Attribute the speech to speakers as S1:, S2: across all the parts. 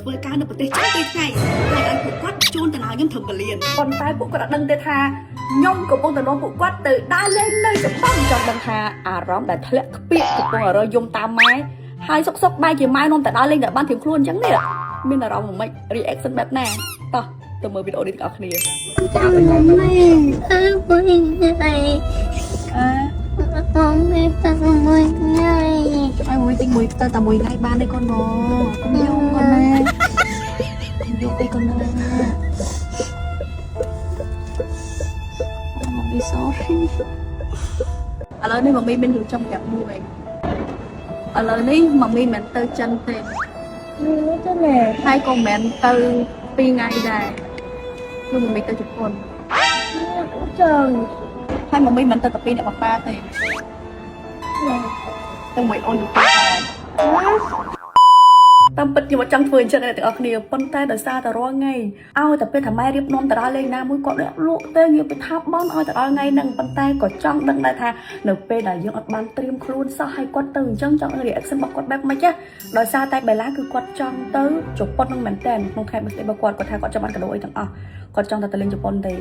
S1: ធ្វើការនៅប្រទេសចិន2ថ្ងៃហើយឲ្យពួកគាត់ជូនទៅដល់ខ្ញុំធ្វើពលានប៉ុន្តែពួកគាត់អត់ដឹងទេថាខ្ញុំកំពុងតែនាំពួកគាត់ទៅដើរលេងនៅជប៉ុនចង់ដឹងថាអារម្មណ៍ដែលធ្លាក់ខ្ពាក់កំពុងរយំតាមម៉ែហើយសុកបែរជាម៉ែនាំតែដើរលេងតែបានធៀងខ្លួនអញ្ចឹងនេះមានអារម្មណ៍មិន reaction បែបណាតោះទៅមើលវីដេអូនេះទាំងអស់គ្នា
S2: មេតាមួយថ្ងៃឲ្យមួយទិញមួយទៅតែមួយថ្ងៃបានទេកូនមកយកកូនណាយកទៅកូនណាមកពីសោះឥឡូវនេះម៉ាមីមានរឿងចង់ប្រាប់មួយឥឡូវនេះម៉ាមីមិនទៅចិនទេនេះទៅណែហើយក៏មិនទៅ2ថ្ងៃដែរគឺម៉ាមីទៅជប៉ុនចឹងហើយម៉ាមីមិនទៅតែ2អ្នកប៉ាទេទៅមួយអូនទៅតាមពិតខ្ញុំអត់ចង់ធ្វើអញ្ចឹងអ្នកទាំងអស់គ្នាប៉ុន្តែដោយសារតែរាល់ថ្ងៃឲ្យតែពេលថាម៉ែរៀបនាំតារាលេងណាមួយគាត់លក់ទៅនិយាយទៅថាបនឲ្យតែដល់ថ្ងៃហ្នឹងប៉ុន្តែក៏ចង់ដឹងដែរថានៅពេលដែលយើងអត់បានត្រៀមខ្លួនសោះឲ្យគាត់ទៅអញ្ចឹងចង់ reaction របស់គាត់បែបម៉េចដោយសារតែបេឡាគឺគាត់ចង់ទៅជប៉ុនហ្នឹងមែនតើក្នុងខែbirthdayរបស់គាត់គាត់ថាគាត់ចង់បានកាដូអីទាំងអស់គាត់ចង់តែទៅលេងជប៉ុនទេ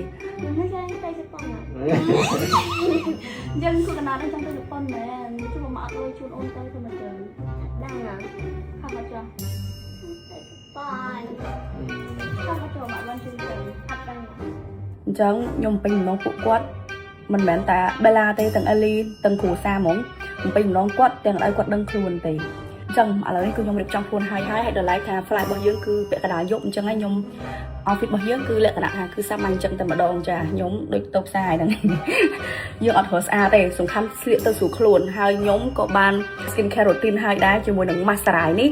S2: យើងគូកណ្ដាលចង់ទៅជប៉ុនមែនជួបមកអត់លុយជូនអូនទៅទៅមកទៅដឹងណាខាងមកចុះទៅជប៉ុនខាងមកចុះមកបានជួយទៅអត់ដឹងអញ្ចឹងខ្ញុំពេញម្ដងពួកគាត់មិនមែនតែបេឡាទេទាំងអេលីទាំងគ្រូសាហ្មងខ្ញុំពេញម្ដងគាត់ទាំងឲ្យគាត់ដឹងខ្លួនទេអញ្ចឹងឥឡូវនេះគឺខ្ញុំរៀបចំខ្លួនហើយដល់ឡែកថា fly របស់យើងគឺពាក់កណ្ដាលយប់អញ្ចឹងហើយខ្ញុំ outfit របស់យើងគឺលក្ខណៈថាគឺសាមញ្ញអញ្ចឹងតែម្ដងចាខ្ញុំដូចទៅផ្សារហ្នឹងយើងអត់ត្រូវស្អាតទេសំខាន់ស្លៀកទៅស្រួលខ្លួនហើយខ្ញុំក៏បាន skin care routine ហើយដែរជាមួយនឹង mascara នេះ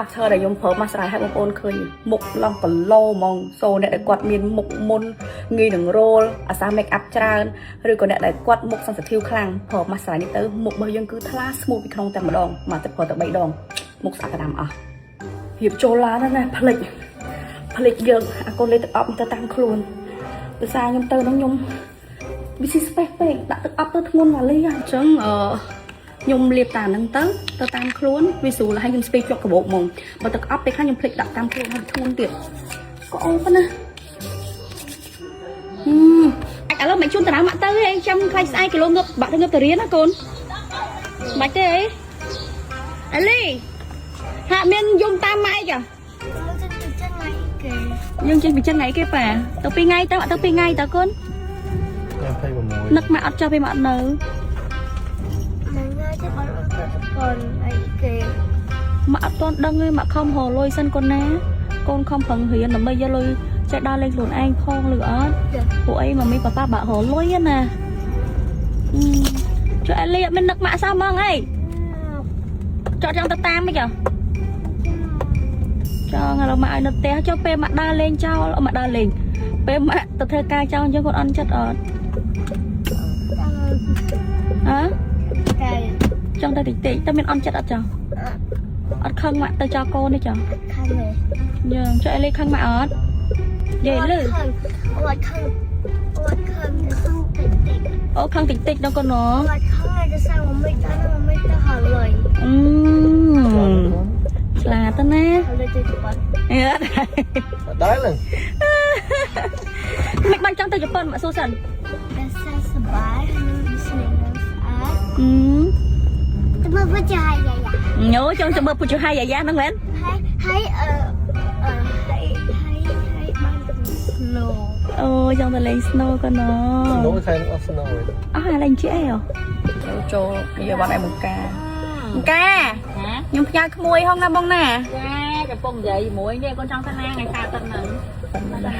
S2: after ដែលខ្ញុំប្រើ mascara ឲ្យបងប្អូនឃើញមុខឡងគីឡូហ្មងសូអ្នកដែលគាត់មានមុខមុនងាយនឹងរោលអាសា make up ច្រើនឬក៏អ្នកដែលគាត់មុខ sensitive ខ្លាំងប្រើ mascara នេះទៅមុខរបស់យើងគឺថ្លា smooth ពីក្នុងតែម្ដងមកទឹកប្រើទៅ3ដងមុខស្អាតក្តាមអស់រៀបចូលឡានណាផ្លិចយើងអាកូនលេទឹកអប់ទៅតាមខ្លួនដោយសារខ្ញុំទៅនោះខ្ញុំវាស៊ី space ពេកដាក់ទឹកអប់ទៅធ្ងន់ណាលីអញ្ចឹងខ្ញុំលាបតាហ្នឹងទៅតាមខ្លួនវាស្រួលហើយខ្ញុំស្ពេកជាប់កាបូបហ្មងបើទឹកអប់ពេលខ្លះខ្ញុំភ្លេចដាក់តាមខ្លួនហើយធ្ងន់ទៀតក៏អូប៉ុណ្ណាឥឡូវមិនជូនតារាមកទៅឯងចាំខ្លាចស្អែកគីឡូងឹបបាក់ទៅងឹបទៅរៀនណាកូនមិនបាច់ទេអីលីហាក់មានយំតាមម៉ែចាយើងចេញពីចឹងថ្ងៃគេប៉ាទៅ2ថ្ងៃទៅអត់ទៅ2ថ្ងៃតើកូន26នឹកមកអត់ចុះពេលមកអត់នៅមកអត់ទាន់ដឹងទេមកខំរលុយសិនកូនណាកូនខំប្រឹងរៀនដើម្បីយកលុយចេះដើរលេងខ្លួនឯងផងឬអត់ពួកអីម៉ាមីប៉ាប៉ាបាក់រលុយណាជួយអេលីអត់មាននឹកម៉ាក់សោះហ្មងអីចង់ទៅតាមមិនចាចង់ឥឡូវមកឲ្យនៅផ្ទះចុះពេលមកដើរលេងចោលមកដើរលេងពេលមកទៅធ្វើការចោលអញ្ចឹងគាត់អន់ចិត្តអត់ហ៎ចង់ទៅតិចទៅមានអន់ចិត្តអត់ចោះអត់ខឹងមកទៅចោលកូនទេចោះខឹងទេយើងចុះអីលេខឹងមកអត់និយាយលឺអត់ខឹងអូខឹងតិចដល់កូនណអត់ខឹងតែសាំងមិនទៅហៅលុយឆ្លាតទៅណាអឺដែរឡើងមិនបាញ់ចង់ទៅជប៉ុនមកសួរសិនតែសប្បាយហើយស្នេហ៍ស្អាតទៅមើលពុជហាយាញ៉ូចង់ទៅមើលពុជហាយាហ្នឹងមែនហើយបានទៅ snow អូចង់ទៅលេង snow ក៏ណ snow ខែអត់ snow អស់ហើយលេងជិះអីចូលវាបាត់ឯមុខការខ្ញុំផ្ញើក្មួយហងណាបងណាចាកំពុងនិយាយជាមួយនេះកូនចង់ទៅណាថ្ងៃសាទឹកហ្នឹង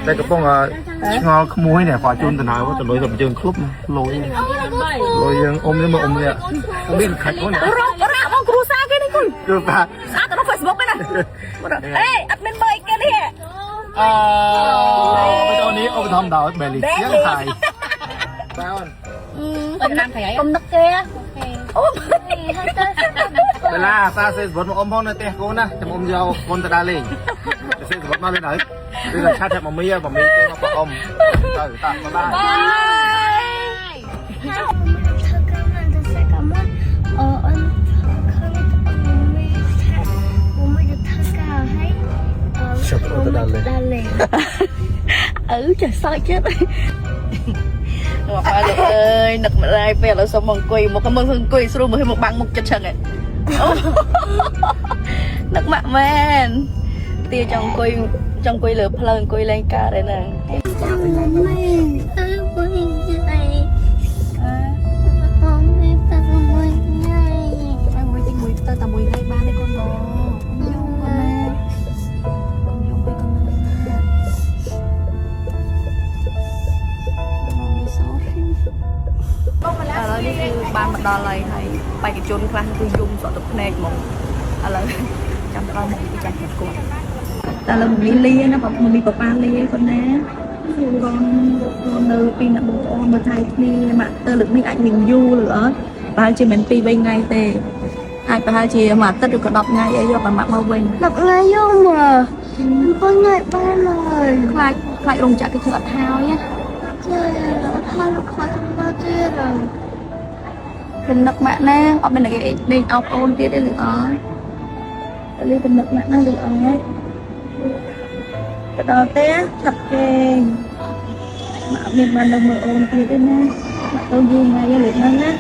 S2: តែកំពុងឆ្ងល់ក្មួយនេះគាត់ជូនទៅណៅទៅលុយទៅយើងគ្រប់លុយយើងអ៊ំនេះមកអ៊ំនេះអ៊ំមានខាច់ហ្នឹងរកបងគ្រូសាគេនេះគុណគឺបាទស្អាតទៅក្នុង Facebook ហ្នឹងណាអេអត់មានមើលអីគេនេះវីដេអូនេះឧបត្ថម្ភដោយបែលីសៀងថៃបាទអូនតាមថៃកុំនឹកគេអូเวลาซาเซสบดมาอมห้องในเตะกูนะจะอมยาวคนตะดาเลงเซสบดมาเลยหน่อยคือชาติแทบมามีเตะมาอมตามาบ้าน đa lệ trời sao chết
S1: mà phải được ơi nực mà lại về là xong mong quỳ một cái mong quỳ rồi mới một băng một chân chân ấy nực mạ men tia trong quỳ lửa phơi quỳ lên cả đây nèนี่คือบ้านมันดอลเลยให้ไปกับโจนคลาสคือยุ่งสอดตุกแนกมองอะไรจำเรามองที่จังหวัดกวาดแต่เรามีเลี้ยนะแบบมันมีปลาปลาเลี้ยคนนะcon nơi pin là một con mà thay đi mà tơ lực mấy anh mình du nữa ba chị mình pi bên ngay tề hai chị mà tất được có đọc ngay ấy do bà mặc bao quên
S2: đọc ngay vô mà con ngại ba lời
S1: khai ông trả cái chợ thao nhé
S2: trời ơi nó khó không bao giờ rồi
S1: เป็นนักแม่แน่เอาเป็นอะไรเด็กเอาโอนที่ได้หรืออ๋อเรียกเป็นนักแม่แน่หรืออ๋อกระดาษเต้ขับเก่งมามีมันลงมือโอนที่ได้นะมาต้องยืนไงอย่าหลุดนั่นนะ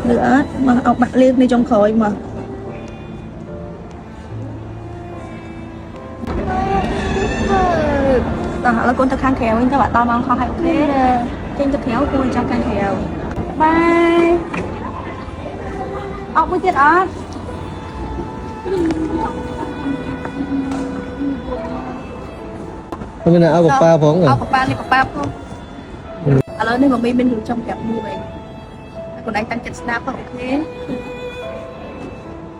S1: หรืออ๋อมาเอาบัตรเรียกในจงคอยมาต่างแล้วคนจะข้างแถวจะแบบตามองเขาให้โอเคเจนจะแถวคนจะข้างแถวบายออกไปเจ็ดอ่ะ
S3: không biết là áo của ba phóng rồi
S1: เอาปลานี่ปลาพ่อแล้วนี่มันไม่เป็นอยู่trong kẹp mua vậy còn anh tăng chặt snap không ok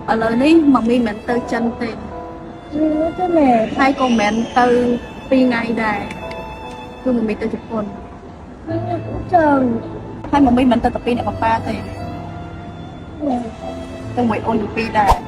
S1: ở lời ní mà mi mình từ chân tiền
S2: thế này
S1: hai con mẹ từ pi ngày đài cứ mình từ chụp con
S2: cũng trời
S1: hai mà mi mình từ tập pi này bằng ba tiền từ mày ôn pi đài